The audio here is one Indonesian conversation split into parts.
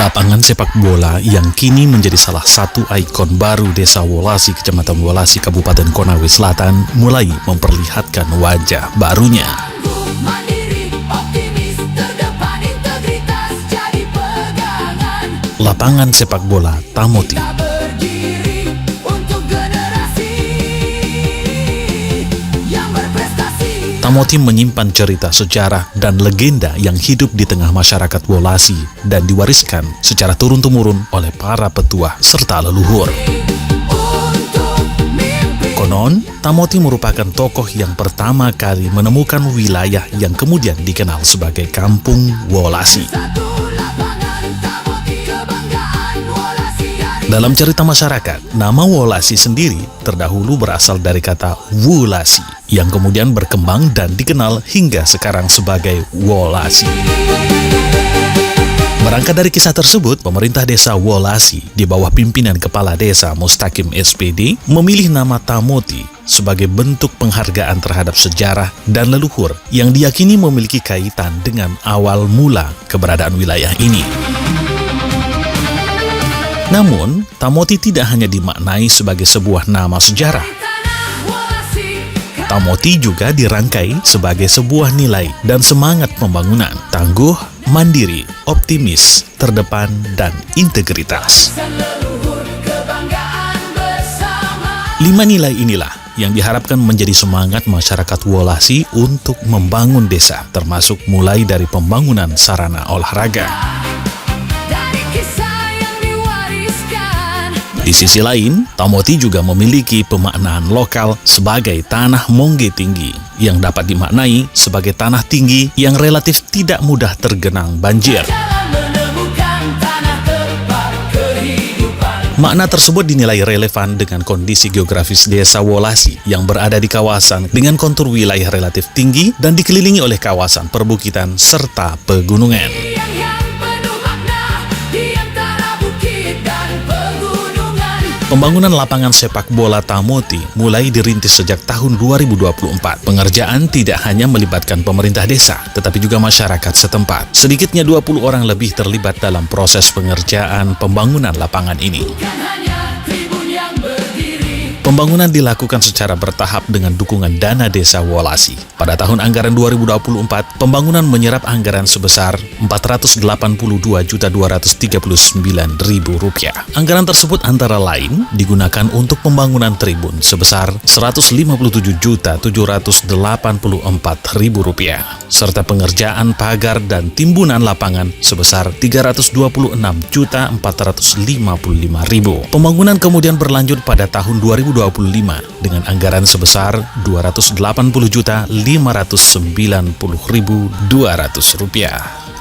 Lapangan sepak bola yang kini menjadi salah satu ikon baru Desa Wolasi, Kecamatan Wolasi, Kabupaten Konawe Selatan, mulai memperlihatkan wajah barunya. Lapangan sepak bola Tamoti. Tamoti menyimpan cerita sejarah dan legenda yang hidup di tengah masyarakat Wolasi dan diwariskan secara turun-temurun oleh para petua serta leluhur. Konon, Tamoti merupakan tokoh yang pertama kali menemukan wilayah yang kemudian dikenal sebagai Kampung Wolasi. Dalam cerita masyarakat, nama Wolasi sendiri terdahulu berasal dari kata Wulasi, yang kemudian berkembang dan dikenal hingga sekarang sebagai Wolasi. Berangkat dari kisah tersebut, pemerintah desa Wolasi di bawah pimpinan Kepala Desa Mustaqim SPD memilih nama Tamoti sebagai bentuk penghargaan terhadap sejarah dan leluhur yang diyakini memiliki kaitan dengan awal mula keberadaan wilayah ini. Namun, Tamoti tidak hanya dimaknai sebagai sebuah nama sejarah. Tamoti juga dirangkai sebagai sebuah nilai dan semangat pembangunan, tangguh, mandiri, optimis, terdepan, dan integritas. 5 nilai inilah yang diharapkan menjadi semangat masyarakat Wolasi untuk membangun desa, termasuk mulai dari pembangunan sarana olahraga. Di sisi lain, Tamoti juga memiliki pemaknaan lokal sebagai tanah Mongge tinggi yang dapat dimaknai sebagai tanah tinggi yang relatif tidak mudah tergenang banjir. Makna tersebut dinilai relevan dengan kondisi geografis desa Wolasi yang berada di kawasan dengan kontur wilayah relatif tinggi dan dikelilingi oleh kawasan perbukitan serta pegunungan. Pembangunan lapangan sepak bola Tamoti mulai dirintis sejak tahun 2024. Pengerjaan tidak hanya melibatkan pemerintah desa, tetapi juga masyarakat setempat. Sedikitnya 20 orang lebih terlibat dalam proses pengerjaan pembangunan lapangan ini. Pembangunan dilakukan secara bertahap dengan dukungan dana desa Wolasi. Pada tahun anggaran 2024, pembangunan menyerap anggaran sebesar Rp482.239.000. Anggaran tersebut antara lain digunakan untuk pembangunan tribun sebesar Rp157.784.000, serta pengerjaan pagar dan timbunan lapangan sebesar Rp326.455.000. Pembangunan kemudian berlanjut pada tahun 2025 dengan anggaran sebesar Rp280.590.200.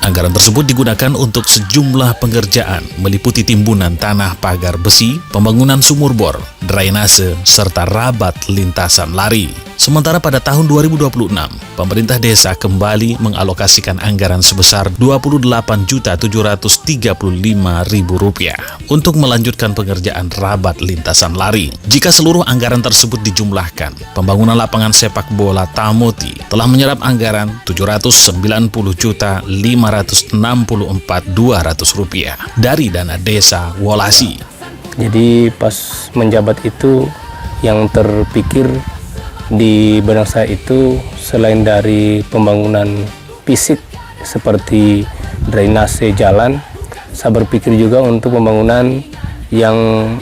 Anggaran tersebut digunakan untuk sejumlah pengerjaan meliputi timbunan tanah pagar besi, pembangunan sumur bor, drainase, serta rabat lintasan lari. Sementara pada tahun 2026, pemerintah desa kembali mengalokasikan anggaran sebesar Rp28.735.000 untuk melanjutkan pengerjaan rabat lintasan lari. Jika seluruh anggaran tersebut dijumlahkan, pembangunan lapangan sepak bola Tamoti telah menyerap anggaran Rp790.564.200 dari dana desa Wolasi. Jadi pas menjabat itu yang terpikir di benak saya itu selain dari pembangunan fisik seperti drainase jalan, saya berpikir juga untuk pembangunan yang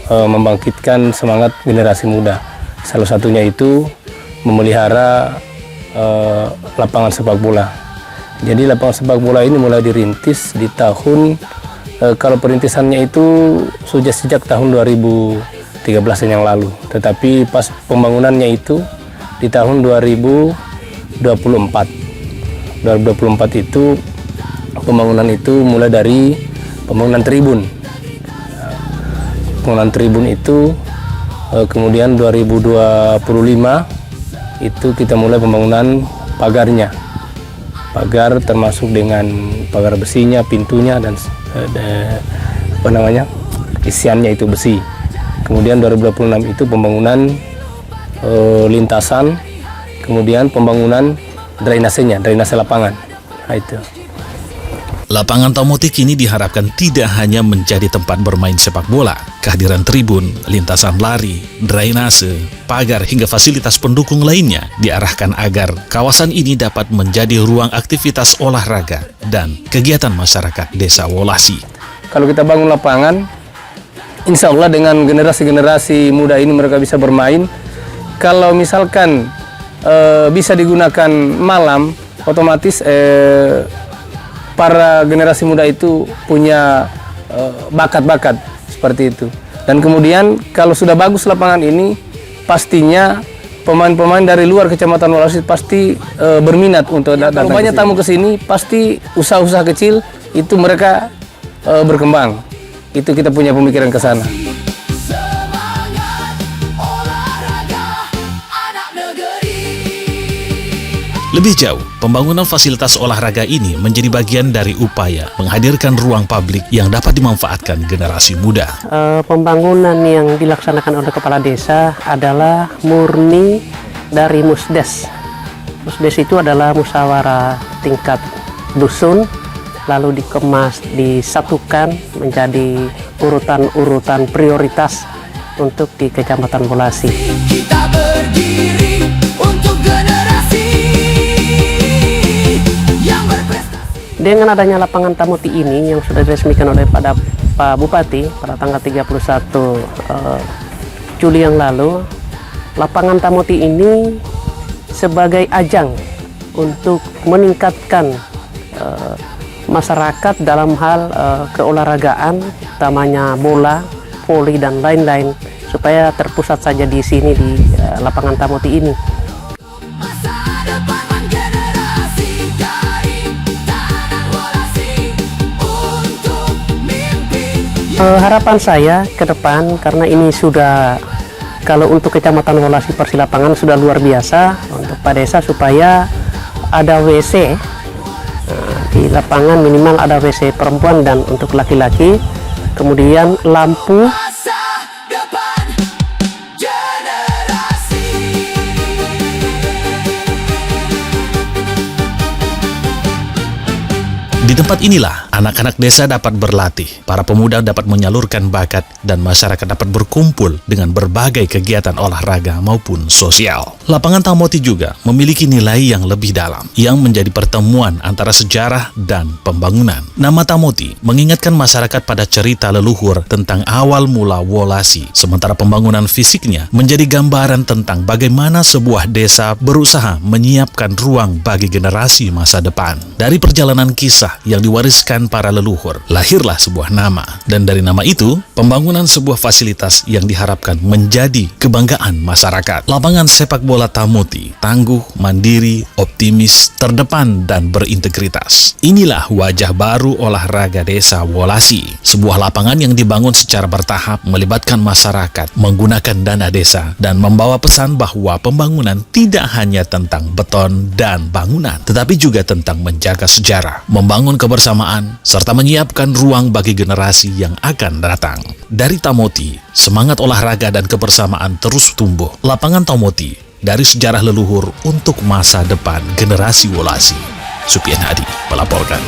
membangkitkan semangat generasi muda. Salah satunya itu memelihara lapangan sepak bola. Jadi lapangan sepak bola ini mulai dirintis di tahun, kalau perintisannya itu sudah sejak tahun 2013 yang lalu. Tetapi pas pembangunannya itu di tahun 2024 itu pembangunan itu mulai dari pembangunan tribun. Pembangunan tribun itu kemudian 2025 itu kita mulai pembangunan pagarnya. Pagar termasuk dengan pagar besinya, pintunya, dan isiannya itu besi. Kemudian 2026 itu pembangunan lintasan, kemudian pembangunan drainasenya, drainase lapangan. Nah, itu. Lapangan Tamoti kini diharapkan tidak hanya menjadi tempat bermain sepak bola. Kehadiran tribun, lintasan lari, drainase, pagar hingga fasilitas pendukung lainnya diarahkan agar kawasan ini dapat menjadi ruang aktivitas olahraga dan kegiatan masyarakat Desa Wolasi. Kalau kita bangun lapangan, insya Allah dengan generasi-generasi muda ini mereka bisa bermain. Kalau misalkan bisa digunakan malam, otomatis para generasi muda itu punya bakat-bakat seperti itu. Dan kemudian kalau sudah bagus lapangan ini, pastinya pemain-pemain dari luar Kecamatan Wolasi pasti berminat untuk datang. Kalau banyak tamu ke sini, pasti usaha-usaha kecil itu mereka berkembang. Itu kita punya pemikiran ke sana. Lebih jauh, pembangunan fasilitas olahraga ini menjadi bagian dari upaya menghadirkan ruang publik yang dapat dimanfaatkan generasi muda. Pembangunan yang dilaksanakan oleh Kepala Desa adalah murni dari Musdes. Musdes itu adalah musyawarah tingkat dusun, lalu dikemas, disatukan menjadi urutan-urutan prioritas untuk di Kecamatan Wolasi. Kita berdiri untuk generasi yang berprestasi. Dengan adanya lapangan Tamoti ini yang sudah diresmikan oleh Pak Bupati pada tanggal 31 Juli yang lalu, lapangan Tamoti ini sebagai ajang untuk meningkatkan masyarakat dalam hal keolahragaan, utamanya bola, voli dan lain-lain, supaya terpusat saja di sini di lapangan Tamoti ini. Masa depan generasi dari tanah Wolasi untuk mimpi. Harapan saya ke depan, karena ini sudah, kalau untuk Kecamatan Wolasi Persilapangan sudah luar biasa, untuk Pak Desa supaya ada WC di lapangan, minimal ada WC perempuan dan untuk laki-laki, kemudian lampu. Masa depan generasi. Di tempat inilah anak-anak desa dapat berlatih, para pemuda dapat menyalurkan bakat, dan masyarakat dapat berkumpul dengan berbagai kegiatan olahraga maupun sosial. Lapangan Tamoti juga memiliki nilai yang lebih dalam, yang menjadi pertemuan antara sejarah dan pembangunan. Nama Tamoti mengingatkan masyarakat pada cerita leluhur tentang awal mula Wolasi, sementara pembangunan fisiknya menjadi gambaran tentang bagaimana sebuah desa berusaha menyiapkan ruang bagi generasi masa depan. Dari perjalanan kisah yang diwariskan para leluhur, lahirlah sebuah nama. Dan dari nama itu, pembangunan sebuah fasilitas yang diharapkan menjadi kebanggaan masyarakat. Lapangan sepak bola Tamoti, tangguh, mandiri, optimis, terdepan, dan berintegritas. Inilah wajah baru olahraga Desa Wolasi. Sebuah lapangan yang dibangun secara bertahap, melibatkan masyarakat, menggunakan dana desa, dan membawa pesan bahwa pembangunan tidak hanya tentang beton dan bangunan, tetapi juga tentang menjaga sejarah, membangun kebersamaan, serta menyiapkan ruang bagi generasi yang akan datang. Dari Tamoti, semangat olahraga dan kebersamaan terus tumbuh. Lapangan Tamoti, dari sejarah leluhur untuk masa depan generasi Wolasi. Supian Hadi melaporkan.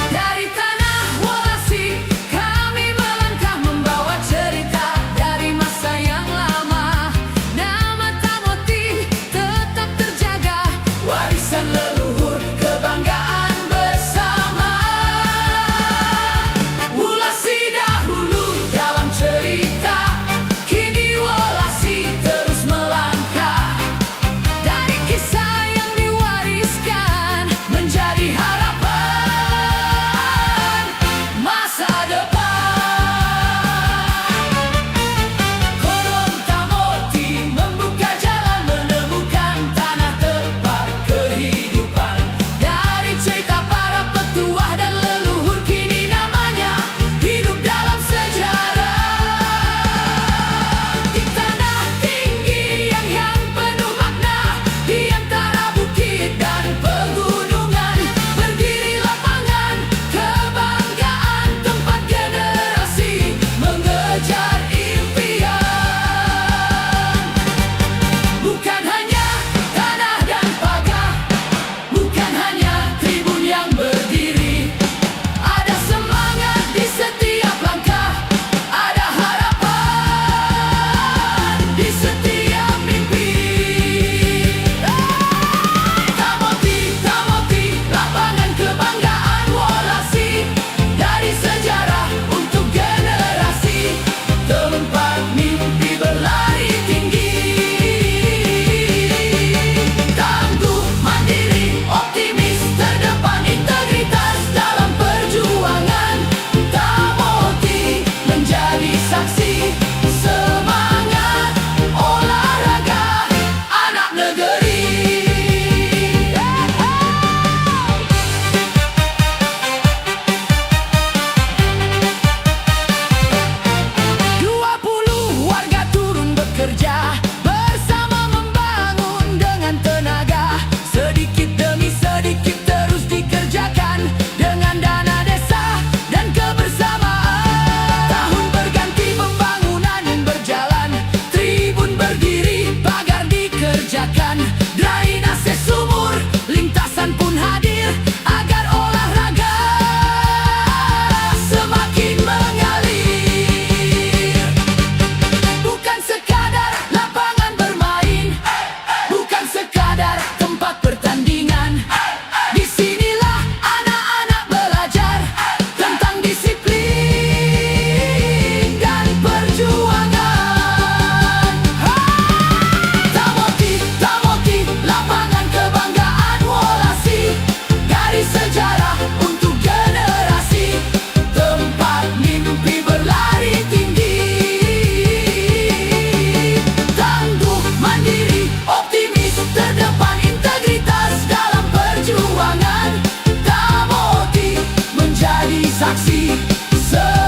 Dari tanah Wolasi kami melangkah membawa cerita dari masa yang lama. Nama Tamoti tetap terjaga, warisan leluhur, kebanggaan bersama. Wolasi dahulu dalam So